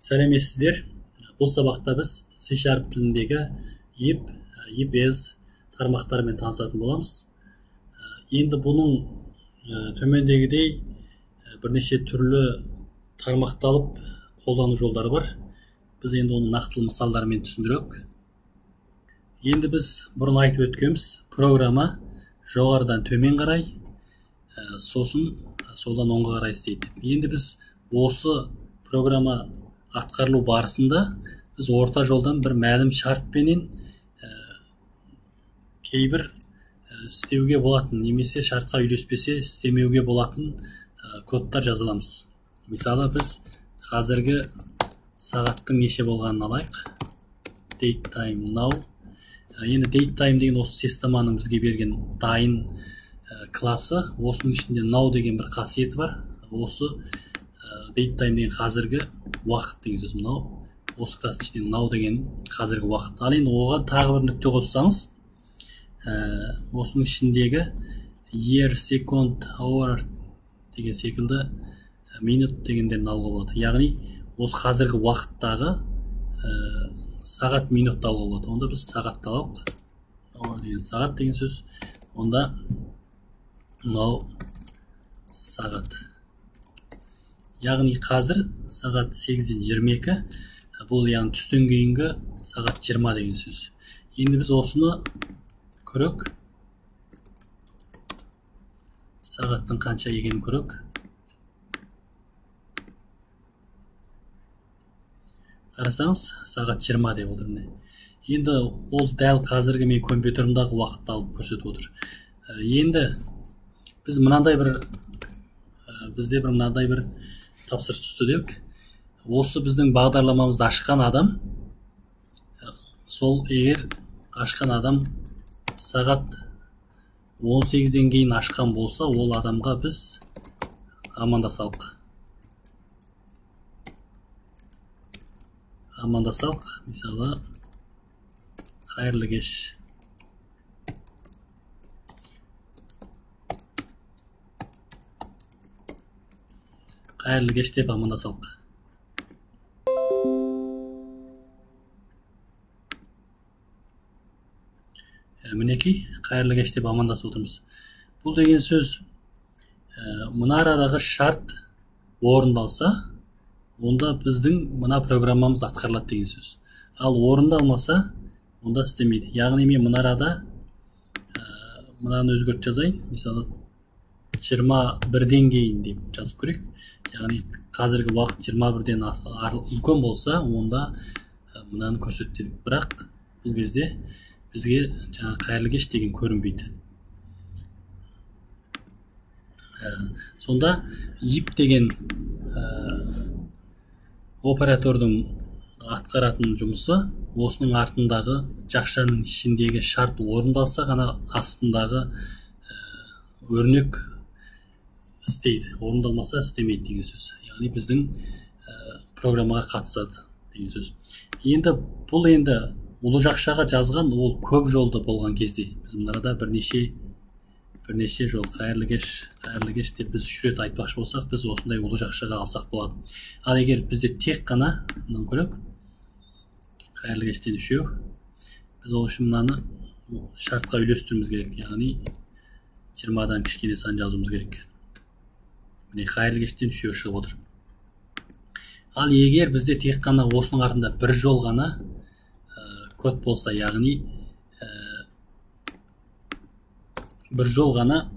Сәлеметсіздер. Бұл сабақта біз C# тіліндегі if, if-as тармақтарымен танысатын боламыз. Енді бұның төмендегідей бірнеше түрлі тармақталып қолдану жолдары бар. Біз енді оны нақтылы мысалдармен түсіндірек. Енді біз бұрын айтып өткенбіз, программа жоғарыдан төмен қарай, сосын солдан оңға қарай істейді. Енді біз осы программа атқарылу барысында біз орта жолдан бір мәлім шартпенен кейбір істеуге болатын, немесе шартқа үйлеспесе істемеуге болатын кодтар жазыламыз. Мысалы біз қазіргі сағаттың неше болғанын алайық. Date time now. Енді date time деген осы системаның бізге берген дайын класы. Осының ішінде now деген бір қасиеті бар. Осы date time деген қазіргі уақыт деген сөз. Мынау осы кластың ішінде now деген қазіргі уақыт. Ал енді оған тағы бір нүкте қоссаңыз, осының ішіндегі year, second, hour деген секілді минут дегендерін алуға болады. Яғни осы қазіргі уақыттағы сағат минут алуға болады. Онда біз сағатты алайық. Hour деген сағат деген сөз. Онда now сағат. Яғни қазір сағат 8-ден 22, бұл яғни түстен кейінгі сағат 20 деген сөз. Енді біз осыны көрек. Сағаттың қанша екенін көрек. Қарасаңыз, сағат 20 деп отыр. Енді ол дәл қазіргі мен компьютерімдағы уақытты алып көрсетіп отыр. Енді біз бізде бір тапсырыс түсті деп. Осы біздің бағдарламамызды ашқан адам, сол егер ашқан адам сағат 18-ден кейін ашқан болса, ол адамға біз амандасалық. Мысалы, қайырлы кеш. Қайырлы кеш деп амандасалық. Мінекей, қайырлы кеш деп амандасып отырмыз. Бұл деген сөз, мына арадағы шарт орындалса, онда біздің мына программамыз атқарылады деген сөз. Ал орындалмаса, онда істемейді. Яғни мен мына арада мынаны өзгертіп жазайын. Мысалы, 21-ден кейін деп жазып көрейік. Яғни қазіргі уақыт 21-ден үлкен болса, онда мынаны көрсетеді. Бірақ бұл кезде бізге жаңа қайырлы кеш деген көрінбейді. Сонда if деген оператордың атқаратын жұмысы, осының артындағы жақшаның ішіндегі шарт орындалса ғана астындағы өрнек істейді. Орындалмаса істемейді деген сөз. Яғни біздің программаға қатысады деген сөз. Енді бұл ұлы жақшаға жазған, ол көп жолды болған кезде. Біз мұнарада бірнеше жол қайырлы кеш деп біз 3 рет айтпақшы болсақ, біз осындай ұлы жақшаға алсақ болады. Ал егер бізде тек қана мынаны көрек, қайырлы кештен 3, біз ол үшін мынаны шартқа үйлестіруіміз керек. Яғни 20-дан кішкене сан жазуымыз керек. Міне қайырлы кештен 3 шығып отыр. Ал егер бізде тек қана осының артында бір жол ғана код болса, яғни бір жол ғана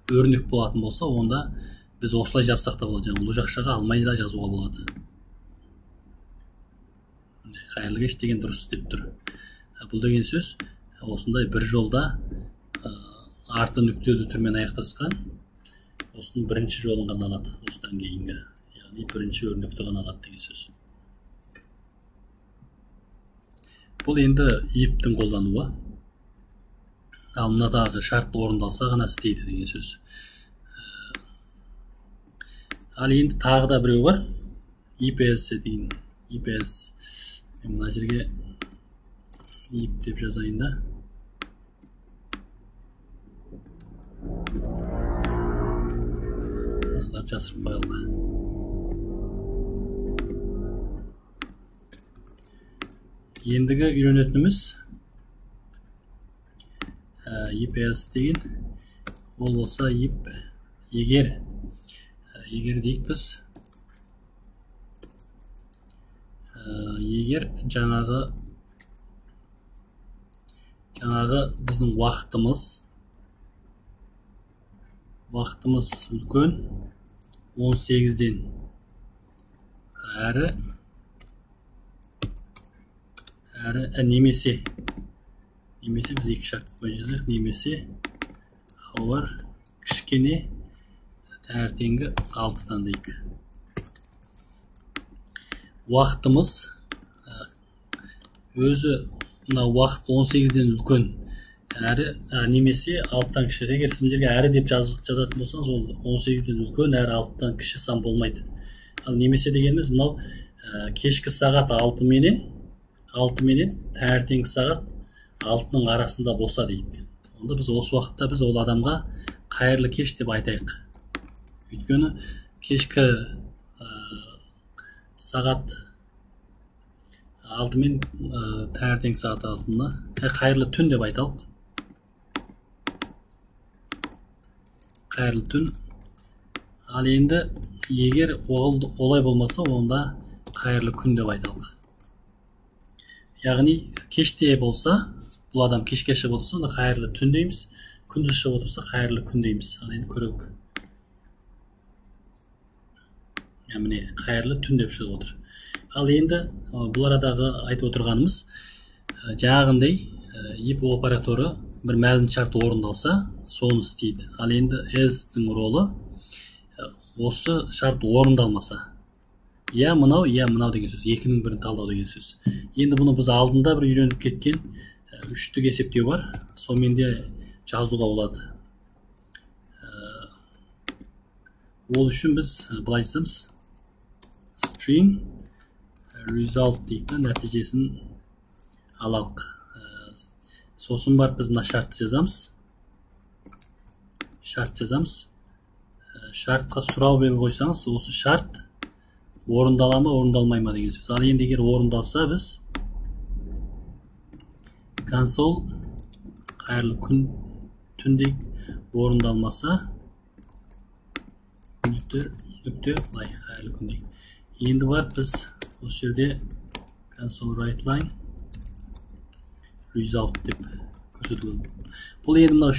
өрнек болатын болса, онда біз осылай жазсақ та болады. Ұлы жақшаға алмай да жазуға болады. Қайырлы кеш деген дұрыс деп тұр. Бұл деген сөз, осындай бір жолда арты нүктелі түрмен аяқтасқан, осының бірінші жолын ғана алады, осыдан кейінгі. Яғни бірінші өрнекті ғана алады деген сөз. Бұл енді if-тің қолдануы. Ал мынадағы шарт орындалса ғана істейді деген сөз. Ал енді тағы да біреу бар. if-as деген. if-as. Мен мына жерге if деп жазайын да. Мыналар жасырып қойылды. ендігі үйренетініміз if else деген, ол болса if егер дейік біз, егер жаңағы біздің уақытымыз үлкен 18-ден әрі немесе біз екі шарт бойынша жазайық, немесе хауар кішкене таңертеңгі 6-дан дейік. Уақытымыз өзі мына уақыт 18-ден үлкен әрі немесе 6-дан кіші. Егер сіз жерге әрі деп жазатын болсаңыз, ол 18-ден үлкен әрі 6-дан кіші сан болмайды. Ал немесе дегеніміз мынау кешкі сағат 6 менен таңертеңгі сағат 6-ның арасында болса дейді. Онда біз осы уақытта біз ол адамға қайырлы кеш деп айтайық. Өйткені кешкі сағат 6 мен таңертеңгі сағат 6-ны қайырлы түн деп айталық. Қайырлы түн. Ал енді егер олай болмаса, онда қайырлы күн деп айталық. Яғни кеште болса, бұл адам кешке шығып отырса, онда қайырлы түн дейміз. Күндіз шығып отырса, қайырлы күн дейміз. Ал енді көрелік. Міне қайырлы түн деп шығып отыр. Ал енді бұл арадағы айтып отырғанымыз, жаңағындай if операторы бір мәлім шарт орындалса, соны істейді. Ал енді as-дің ролы осы шарт орындалмаса, я мынау деген сөз, екінің бірін талдау деген сөз. Енді бұны біз алдында бір үйреніп кеткен үштік есептеу бар, сонымен де жазуға болады. Ол үшін біз былай жазамыз, string result дейді, нәтижесін алалық. Сосын бар біз мына шартты жазамыз. Шартқа сұрау белгі қойсаңыз, осы шарт орындала ма, орындалмай ма деген сөз. Ал енді егер орындалса, біз console қайырлы күн түн дейік, орындалмаса нүкте былай қайырлы күн дейік. Енді бар біз осы жерде console write line result деп көрсетілген. Бұл енді мына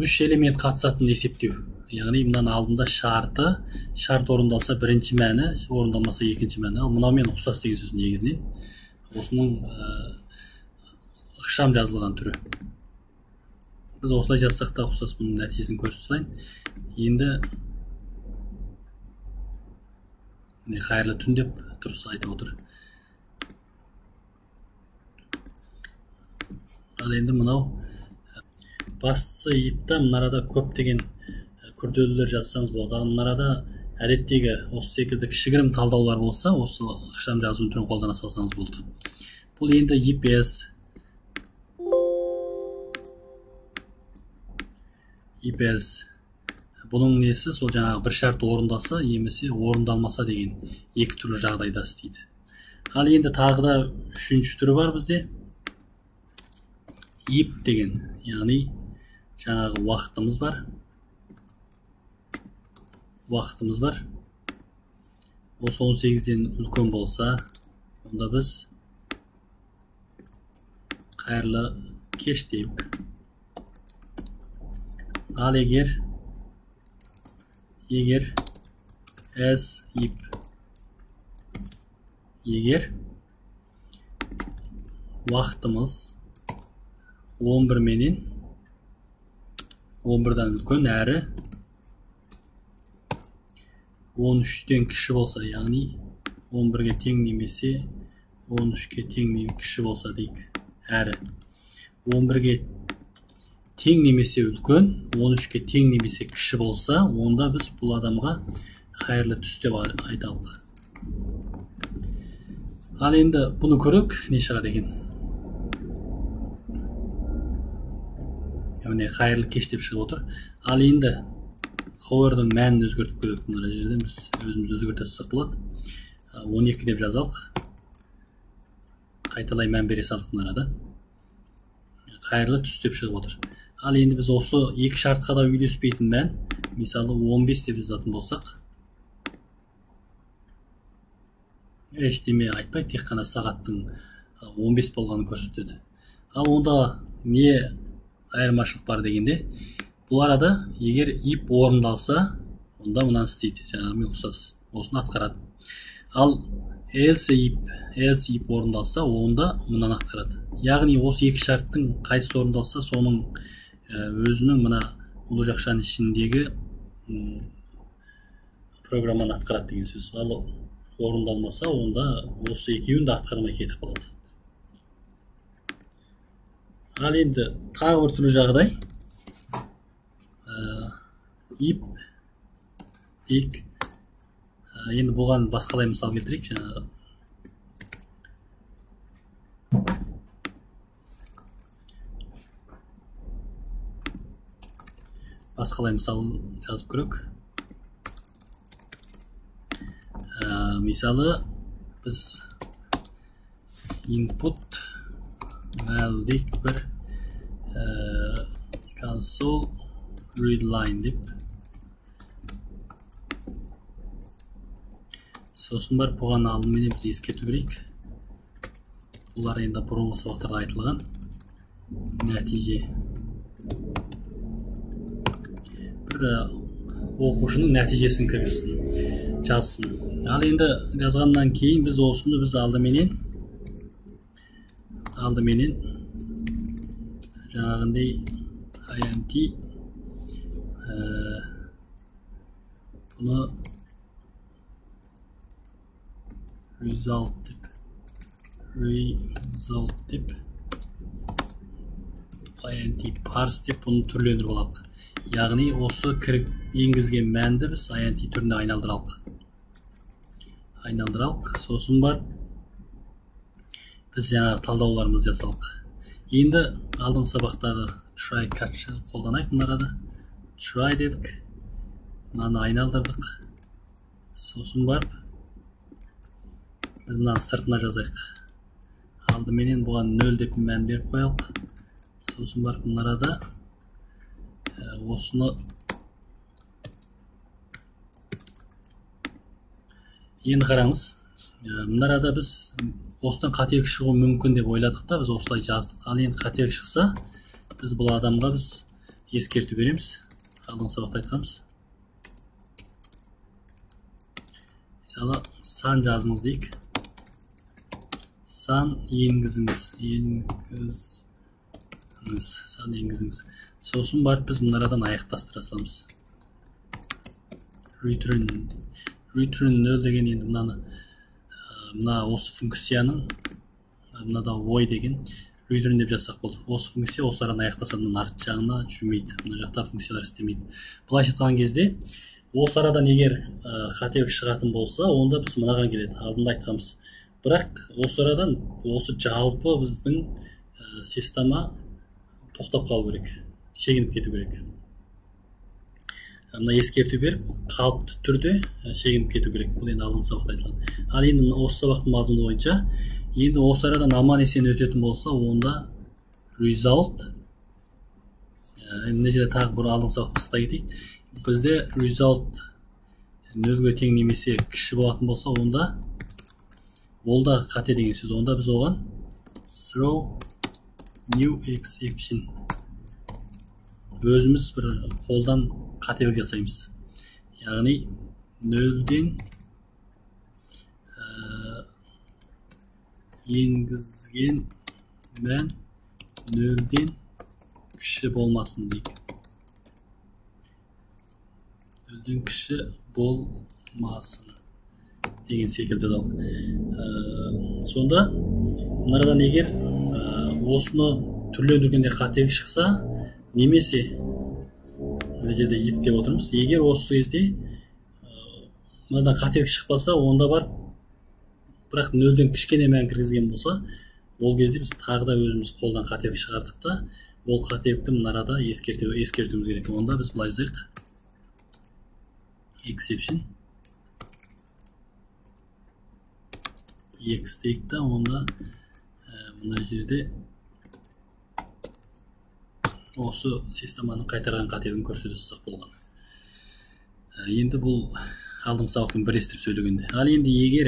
үш элемент қатысатын есептеу. Яғни мынаны алдында шарт орындалса бірінші мәні, орындалмаса екінші мәні. Ал мынаумен ұқсас деген сөз негізінен. Осының ықшам жазылған түрі. Біз осылай жазсақ та ұқсас бұның нәтижесін көрсетейін. Енді қайырлы түн деп дұрыс айтып отыр. Ал енді мынау бастысы ипта мынарада көптеген күрделілер жазсаңыз болады. Ал мынарада әдеттегі осы секілді кішігірім талдаулар болса, осы ықшам жазу түрін қолдана салсаңыз болды. Бұл енді if else. Бұның несі сол жаңағы бір шарт орындалса, немесе орындалмаса деген екі түрлі жағдайда істейді. Ал енді тағы да үшінші түрі бар бізде. If деген, яғни жаңағы уақытымыз бар. Осы 18-ден үлкен болса, онда біз қайырлы кеш дейік. Ал егер as if егер уақытымыз 11 менен 11-дан үлкен әрі 13-тен кіші болса, яғни 11-ге тең немесе 13-ке тең кіші болса дейік. Әрі 11-ге тең немесе үлкен, 13-ке тең немесе кіші болса, онда біз бұл адамға қайырлы түс деп айталық. Ал енді бұны көрік, не шығады екен? Яғни қайырлы кеш деп шығып отыр. Ал енді хауардың мәнін өзгертіп көрек. Мына жерде біз өзіміз өзгерте салсақ болады. 12 деп жазалық. қайталай мән бере салдық мына арада. Қайырлы түс деп шығып отыр. Ал енді біз осы екі шартқа да үйлеспейтін мән, мысалы 15 деп жазатын болсақ, ештеме айтпай, тек қана сағаттың 15 болғанын көрсетеді. Ал онда не айырмашылық бар дегенде, бұл арада егер if орындалса, онда мынаны істейді, жаңағымен ұқсас, осыны атқарады. Ал else if орындалса, онда мынаны атқарады. Яғни осы екі шарттың қайсысы орындалса, соның өзінің мына ұлы жақшаның ішіндегі программаны атқарады деген сөз. Ал орындалмаса, онда осы екеуін де атқармай кетіп қалады. Ал енді тағы бір түрлі жағдай. If дейік. Енді бұған басқалай мысал келтірейік. Басқалай мысал жазып көрейік. Мысалы біз input value дейік бір console read line деп. Сосын бар бұған алдыменен біз ескерту керек. Бұлар енді бұрынғы сабақтарда айтылған нәтиже. Бір оқушының нәтижесін кіргізсін, жазсын. Ал енді жазғаннан кейін біз осыны біз алдыменен жаңағындай int бұны result деп int parse деп бұны түрлендіріп аладық. Яғни осы енгізген мәнді біз int түріне айналдыралық. Сосын бар біз жаңағы талдауларымызды жасалық. Енді алдыңғы сабақтағы try catch қолданайық мына арада. Try дедік, мынаны айналдырдық. Сосын бар біз мынаны сыртына жазайық. Алдыменен бұған 0 деп мән беріп қоялық. Сосын бар мына арада осыны енді қараңыз. Мына арада біз осыдан қателік шығуы мүмкін деп ойладық та, біз осылай жаздық. Ал енді қателік шықса, біз бұл адамға біз ескерту береміз. Алдыңғы сабақта айтқанбыз. Мысалы, сан жазыңыз дейік. Сан енгізіңіз. Сосын барып біз мына арадан аяқтастыра саламыз. Return 0 деген енді мына осы функцияның мынада void деген return деп жазсақ болды. Осы функция осы арадан аяқтаса мына арт жағына жүрмейді. Мына жақта функциялар істемейді. Былайша айтқан кезде осы арадан егер қателік шығатын болса, онда біз мынаған келеді. Алдында айтқанбыз. Бірақ осы арадан осы жалпы біздің система тоқтап қалу керек. Шегініп кету керек. Мына ескерту беріп, қалыпты түрде шегініп кету керек. Бұл енді алдыңғы сабақта айтылған. Ал енді осы сабақтың мазмұны бойынша, енді осы арадан аман есен өтетін болса, онда result, мына жерде тағы бір алдыңғы сабақта қыстай кетейік. Бізде result 0-ге тең немесе кіші болатын болса, онда ол да қате деген сөз. Онда біз оған throw new exception өзіміз бір қолдан қателік жасаймыз. Яғни 0-ден енгізген мән 0-ден кіші болмасын дейік. 0-ден кіші болмасын деген секілді жазалық. Сонда мынадан егер осыны түрлендіргенде қателік шықса, немесе мына жерде if деп отырмыз. Егер осы кезде мынадан қателік шықпаса, онда бар бірақ 0-ден кішкене мән кіргізген болса, ол кезде біз тағы да өзіміз қолдан қателік шығардық та, ол қателікті мына арада ескертуіміз керек. Онда біз былай жазайық. Exception X дейік та, онда мына жерде осы системаның қайтарған қателігін көрсетсек болған. Енді бұл алдыңғы сабақтан бірлестіріп сөйлегенде. Ал енді егер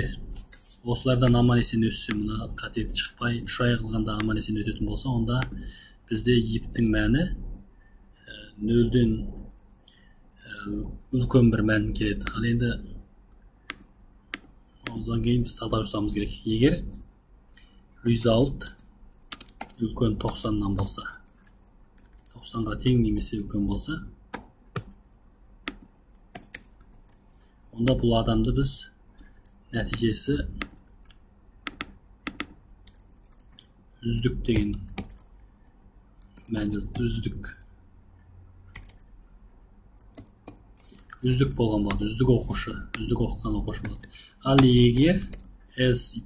осылардан аман-есен өтсе, мына қателік шықпай, 3 ай қылғанда аман-есен өтетін болса, онда бізде иптің мәні 0-ден үлкен бір мән келеді. Ал енді одан кейін біз талдау жасауымыз керек. Егер result үлкен 90-нан болса, 90-ға тең немесе үлкен болса, онда бұл адамды біз нәтижесі үздік деген мән жазды. Үздік болған болады, үздік оқушы, үздік оқыған оқушы болады. Ал егер else if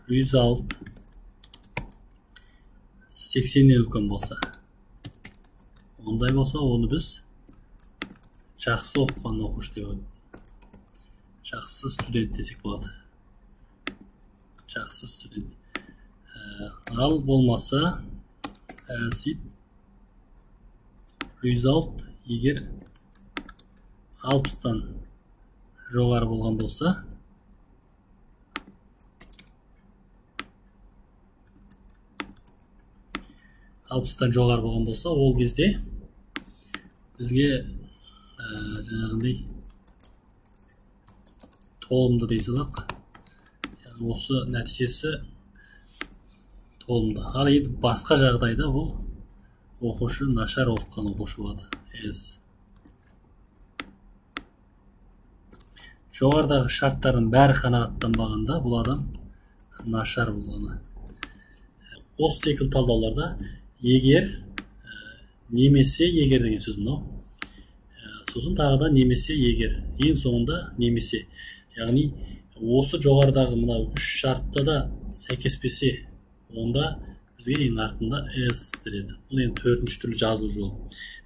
result 80-нен үлкен болса, ондай болса, оны біз жақсы оқыған оқушы деп атаймыз. Жақсы студент десек болады. Жақсы студент. Ал болмаса, else if result егер 60-тан жоғары болған болса, ол кезде бізге жаңағындай толымды дей салақ. Осы нәтижесі толымды. Ал енді басқа жағдайда бұл оқушы нашар оқыған оқушы болады. Жоғарыдағы шарттардың бәрі қанағаттанбағанда бұл адам нашар болғаны. Осы секілді талдауларда егер, немесе егер деген сөз мынау. Сосын тағы да немесе егер. Ең соңында немесе. Яғни осы жоғарыдағы мына 3 шартта да сәйкеспесе, онда бізге ең артында else деді. Бұл енді 4-ші түрлі жазу жолы.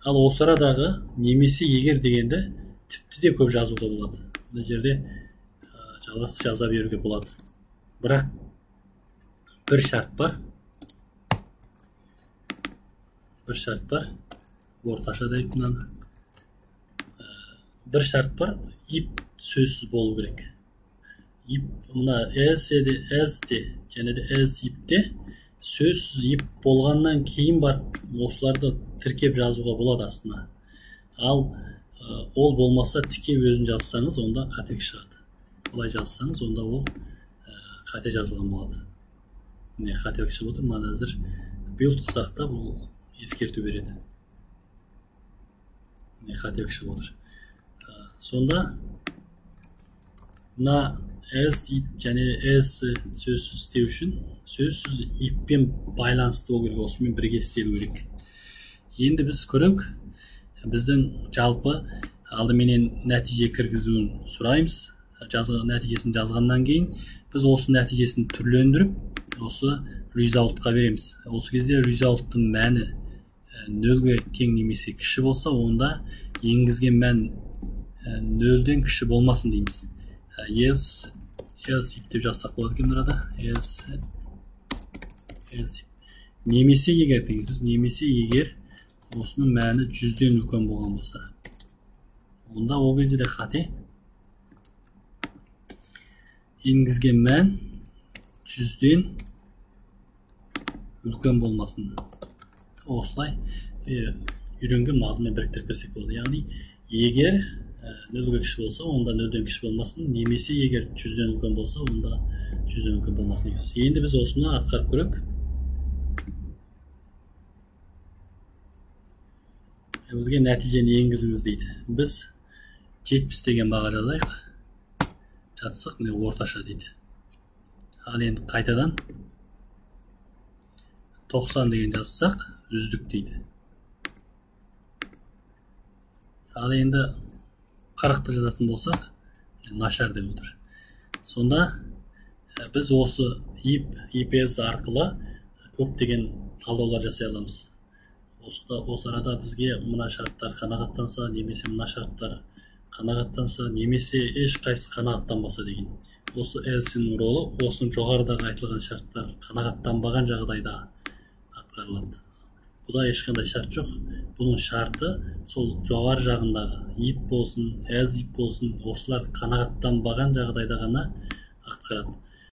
Ал осы арадағы немесе егер дегенді тіпті де көп жазуға болады. Бұл жерде жалғасты жаза беруге болады. Бірақ бір шарт бар. Орташа дейік мынаны. Бір шарт бар. If сөзсіз болу керек. If мына else де және де else if де сөзсіз if болғаннан кейін бар, осыларды тіркеп жазуға болады астына. Ал ол болмаса тіке өзін жазсаңыз, онда қателік шығады. Олай жазсаңыз, онда ол қате жазылған болады. Не қателік шығып отыр, мына әзір build қылсақ та бұл ескерту береді. Не қателік шығып отыр. Сонда мына else if және else сөзсіз істеу үшін сөзсіз if-пен байланысты болу керек, осымен бірге істелу керек. Енді біз көрейік. Біздің жалпы алдыменен нәтиже кіргізуін сұраймыз. Нәтижесін жазғаннан кейін біз осы нәтижесін түрлендіріп, осы resultқа береміз. Осы кезде result'тың мәні 0-ге тең немесе кіші болса, онда енгізген мән 0-ден кіші болмасын дейміз. Else if деп жазсақ болады екен мынада. Else if. Немесе егер деген сөз. Немесе егер осының мәні 100-ден үлкен болған болса, онда ол кезде де қате. Енгізген мән 100-ден үлкен болмасын. Осылай үйренген мазмұнмен біріктіріп берсек болады. Яғни егер 0-ге кіші болса, онда 0-ден кіші болмасын. Немесе егер 100-ден үлкен болса, онда 100-ден үлкен болмасын. Енді біз осыны атқарып көрейік. Бізге нәтижені енгізіңіз дейді. Біз 70 деген баға жазайық. Жатсақ, міне орташа дейді. Ал енді қайтадан 90 деген жазсақ, үздік дейді. Ал енді 40-ты жазатын болсақ, нашар деп отыр. Сонда біз осы if арқылы көптеген талдаулар жасай аламыз. Осы арада бізге мына шарттар қанағаттанса, немесе мына шарттар қанағаттанса, немесе ешқайсысы қанағаттанбаса деген. осы элсинин ролу осунун жогорудагы айтылган шарттар канагаттанбаган жагдайда аткарылат. Буда эч кандай шарт жок. Бунун шарты сол жогору жагындагы ип болсун, эз ип болсун, осулар канагаттанбаган жагдайда гана аткарат.